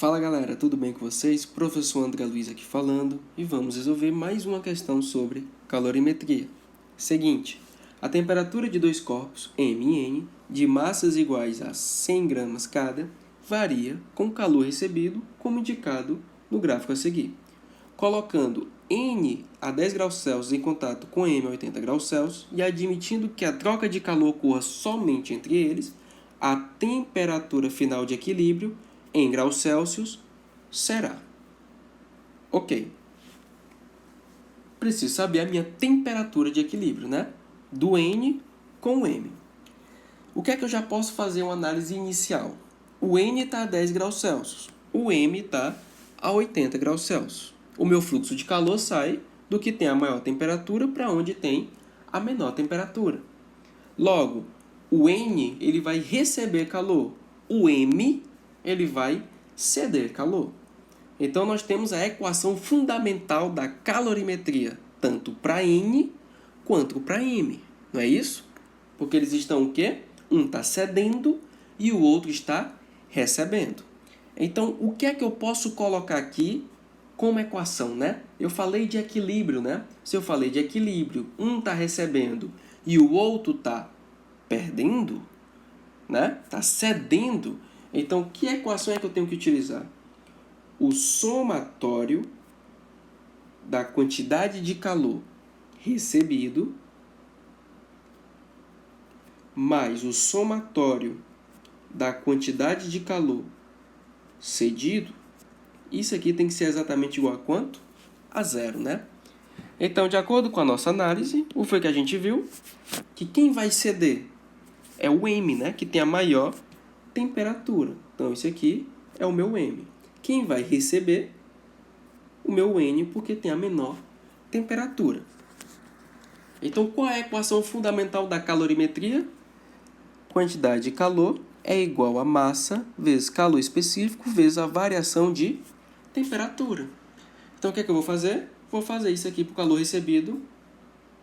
Fala galera, tudo bem com vocês? Professor André Luiz aqui falando e vamos resolver mais uma questão sobre calorimetria. Seguinte, a temperatura de dois corpos, M e N, de massas iguais a 100 gramas cada, varia com o calor recebido, como indicado no gráfico a seguir. Colocando N a 10 graus Celsius em contato com M a 80 graus Celsius e admitindo que a troca de calor ocorra somente entre eles, a temperatura final de equilíbrio em graus Celsius será. Ok. Preciso saber a minha temperatura de equilíbrio, né? Do N com o M. O que é que eu já posso fazer uma análise inicial? O N está a 10 graus Celsius. O M está a 80 graus Celsius. O meu fluxo de calor sai do que tem a maior temperatura para onde tem a menor temperatura. Logo, o N ele vai receber calor. O M ele vai ceder calor. Então, nós temos a equação fundamental da calorimetria, tanto para N quanto para M. Não é isso? Porque eles estão o quê? Um está cedendo e o outro está recebendo. Então, o que é que eu posso colocar aqui como equação, né? Eu falei de equilíbrio, né? Se eu falei de equilíbrio, um está recebendo e o outro está perdendo, né? Está cedendo. Então, que equação é que eu tenho que utilizar? O somatório da quantidade de calor recebido mais o somatório da quantidade de calor cedido. Isso aqui tem que ser exatamente igual a quanto? A zero, né? Então, de acordo com a nossa análise, o que foi que a gente viu? Que quem vai ceder é o M, né? Que tem a maior temperatura. Então, esse aqui é o meu M. Quem vai receber? O meu N, porque tem a menor temperatura. Então, qual é a equação fundamental da calorimetria? Quantidade de calor é igual a massa vezes calor específico vezes a variação de temperatura. Então, o que é que eu vou fazer? Vou fazer isso aqui para o calor recebido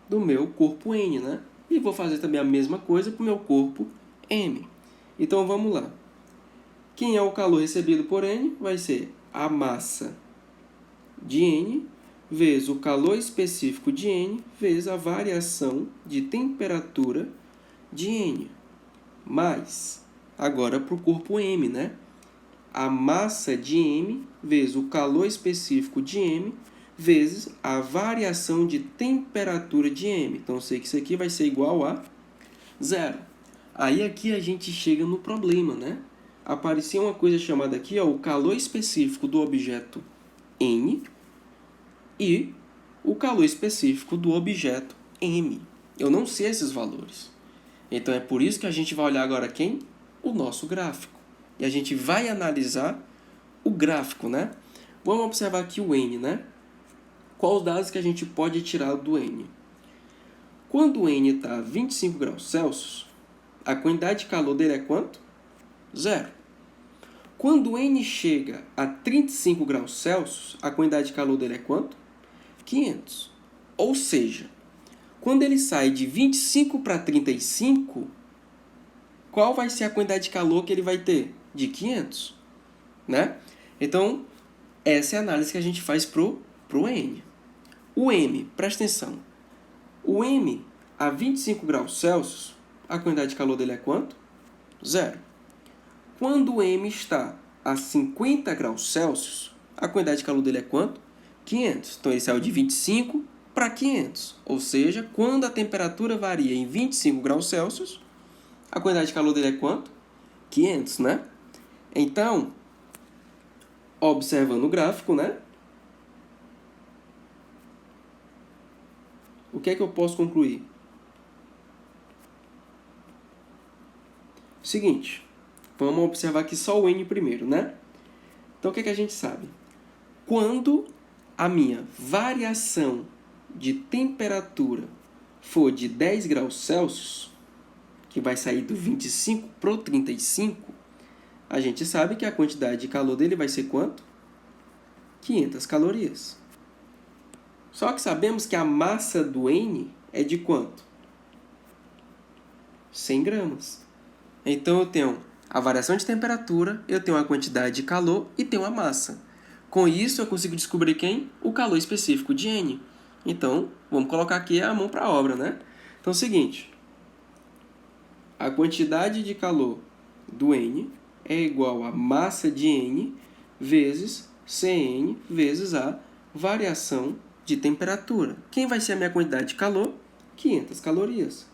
do meu corpo N, né? E vou fazer também a mesma coisa para o meu corpo M. Então, vamos lá. Quem é o calor recebido por N? Vai ser a massa de N vezes o calor específico de N vezes a variação de temperatura de N. Mais, agora para o corpo M, né? A massa de M vezes o calor específico de M vezes a variação de temperatura de M. Então, eu sei que isso aqui vai ser igual a zero. Aí aqui a gente chega no problema, né? Aparecia uma coisa chamada aqui, ó, o calor específico do objeto N e o calor específico do objeto M. Eu não sei esses valores. Então, é por isso que a gente vai olhar agora quem? O nosso gráfico. E a gente vai analisar o gráfico, né? Vamos observar aqui o N, né? Quais os dados que a gente pode tirar do N? Quando o N está a 25 graus Celsius, a quantidade de calor dele é quanto? Zero. Quando o N chega a 35 graus Celsius, a quantidade de calor dele é quanto? 500. Ou seja, quando ele sai de 25 para 35, qual vai ser a quantidade de calor que ele vai ter? De 500, né? Então, essa é a análise que a gente faz pro N. O M, presta atenção. O M a 25 graus Celsius, a quantidade de calor dele é quanto? Zero. Quando o M está a 50 graus Celsius, a quantidade de calor dele é quanto? 500. Então, ele saiu de 25 para 500. Ou seja, quando a temperatura varia em 25 graus Celsius, a quantidade de calor dele é quanto? 500, né? Então, observando o gráfico, né? O que é que eu posso concluir? Seguinte, vamos observar aqui só o N primeiro, né? Então, o que é que a gente sabe? Quando a minha variação de temperatura for de 10 graus Celsius, que vai sair do 25 para o 35, a gente sabe que a quantidade de calor dele vai ser quanto? 500 calorias. Só que sabemos que a massa do N é de quanto? 100 gramas. Então, eu tenho a variação de temperatura, eu tenho a quantidade de calor e tenho a massa. Com isso, eu consigo descobrir quem? O calor específico de N. Então, vamos colocar aqui a mão para a obra, né? Então, é o seguinte. A quantidade de calor do N é igual a massa de N vezes Cn vezes a variação de temperatura. Quem vai ser a minha quantidade de calor? 500 calorias.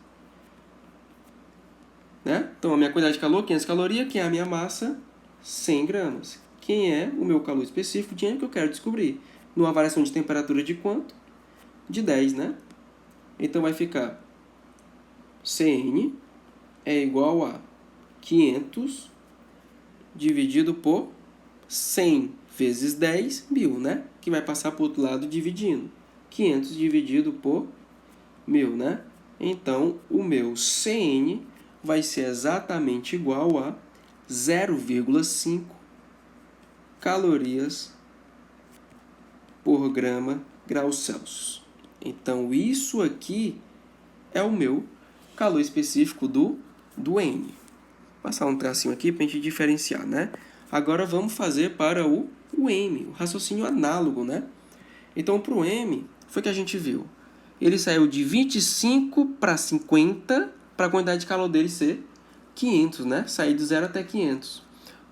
Né? Então, a minha quantidade de calor, 500 calorias. Quem é a minha massa? 100 gramas. Quem é o meu calor específico de N que eu quero descobrir? Numa variação de temperatura de quanto? De 10, né? Então, vai ficar Cn é igual a 500 dividido por 100 vezes 10, 1000, né? Que vai passar para o outro lado dividindo. 500 dividido por 1000, né? Então, o meu Cn vai ser exatamente igual a 0,5 calorias por grau Celsius. Então, isso aqui é o meu calor específico do N. Vou passar um tracinho aqui para a gente diferenciar, né? Agora, vamos fazer para o M, o raciocínio análogo, né? Então, para o M, foi que a gente viu. Ele saiu de 25 para 50, para a quantidade de calor dele ser 500, né? Sair de 0 até 500.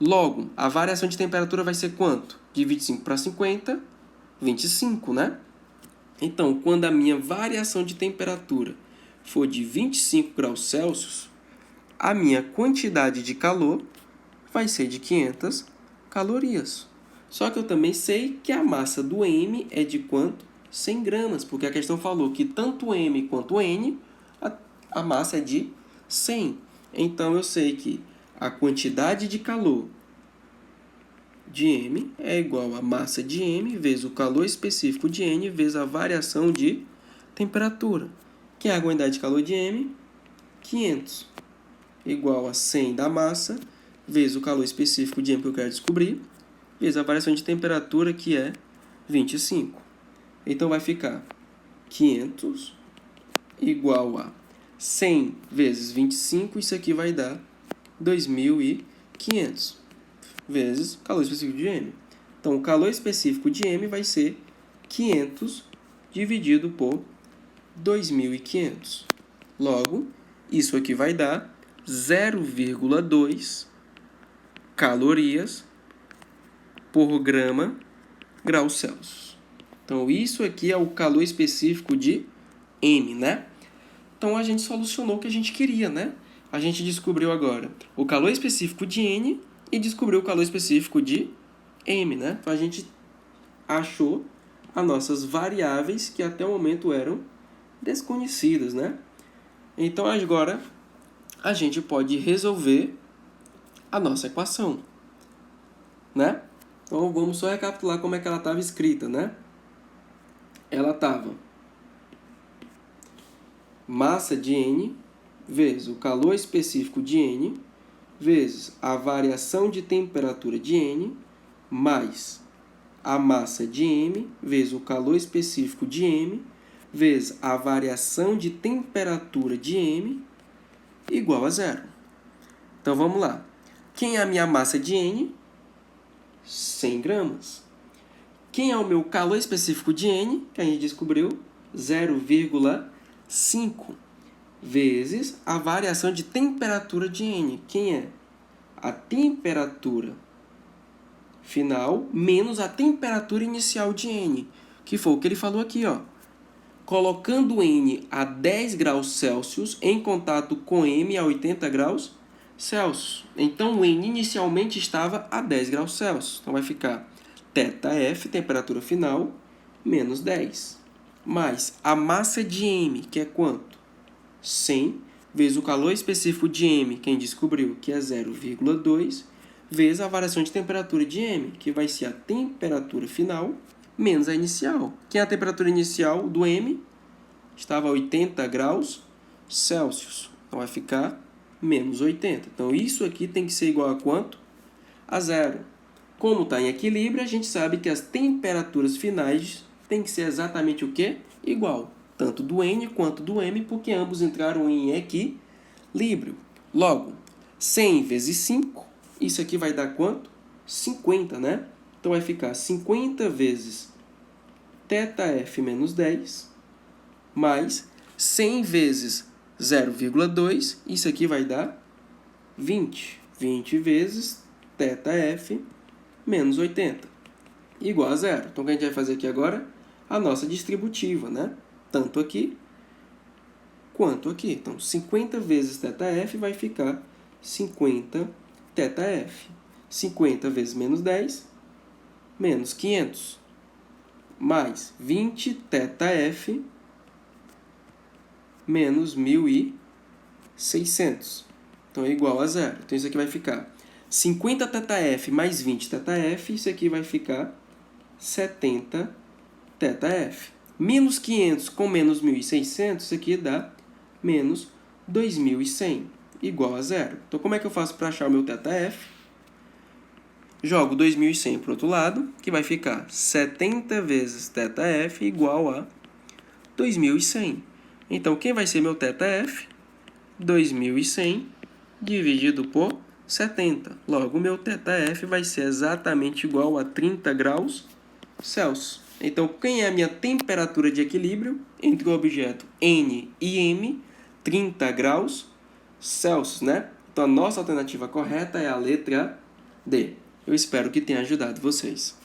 Logo, a variação de temperatura vai ser quanto? De 25 para 50, 25, né? Então, quando a minha variação de temperatura for de 25 graus Celsius, a minha quantidade de calor vai ser de 500 calorias. Só que eu também sei que a massa do M é de quanto? 100 gramas, porque a questão falou que tanto M quanto N, a massa é de 100. Então, eu sei que a quantidade de calor de M é igual a massa de M vezes o calor específico de N vezes a variação de temperatura. Que é a quantidade de calor de M? 500. Igual a 100 da massa vezes o calor específico de M que eu quero descobrir, vezes a variação de temperatura, que é 25. Então, vai ficar 500 igual a 100 vezes 25, isso aqui vai dar 2.500 vezes o calor específico de M. Então, o calor específico de M vai ser 500 dividido por 2.500. Logo, isso aqui vai dar 0,2 calorias por grau Celsius. Então, isso aqui é o calor específico de M, né? Então, a gente solucionou o que a gente queria, né? A gente descobriu agora o calor específico de N e descobriu o calor específico de M, né? Então, a gente achou as nossas variáveis que até o momento eram desconhecidas, né? Então, agora, a gente pode resolver a nossa equação, né? Então, vamos só recapitular como é que ela estava escrita, né? Ela estava massa de N vezes o calor específico de N vezes a variação de temperatura de N mais a massa de M vezes o calor específico de M vezes a variação de temperatura de M igual a 0. Então, vamos lá. Quem é a minha massa de N? 100 gramas. Quem é o meu calor específico de N? Que a gente descobriu 0,5 vezes a variação de temperatura de N. Quem é? A temperatura final menos a temperatura inicial de N, que foi o que ele falou aqui, ó. Colocando N a 10 graus Celsius em contato com M a 80 graus Celsius. Então, o N inicialmente estava a 10 graus Celsius. Então, vai ficar ΔF, temperatura final, menos 10. Mais a massa de M, que é quanto? 100, vezes o calor específico de M, quem descobriu, que é 0,2, vezes a variação de temperatura de M, que vai ser a temperatura final menos a inicial. Que é a temperatura inicial do M? Estava a 80 graus Celsius. Então, vai ficar menos 80. Então, isso aqui tem que ser igual a quanto? A 0. Como está em equilíbrio, a gente sabe que as temperaturas finais têm que ser exatamente o quê? Igual. Tanto do N quanto do M, porque ambos entraram em equilíbrio. Logo, 100 vezes 5, isso aqui vai dar quanto? 50, né? Então, vai ficar 50 vezes θf menos 10, mais 100 vezes 0,2, isso aqui vai dar 20. 20 vezes θf menos 80, igual a zero. Então, o que a gente vai fazer aqui agora? A nossa distributiva, né? Tanto aqui quanto aqui. Então, 50 vezes θf vai ficar 50 θf. 50 vezes menos 10, menos 500. Mais 20 θf menos 1.600. Então, é igual a zero. Então, isso aqui vai ficar 50 θf mais 20 θf, isso aqui vai ficar 70 θf. Menos 500 com menos 1.600, isso aqui dá menos 2.100, igual a zero. Então, como é que eu faço para achar o meu θf? Jogo 2.100 para o outro lado, que vai ficar 70 vezes θf igual a 2.100. Então, quem vai ser meu θf? 2.100 dividido por 70. Logo, meu θf vai ser exatamente igual a 30 graus Celsius. Então, quem é a minha temperatura de equilíbrio entre o objeto N e M? 30 graus Celsius, né? Então, a nossa alternativa correta é a letra D. Eu espero que tenha ajudado vocês.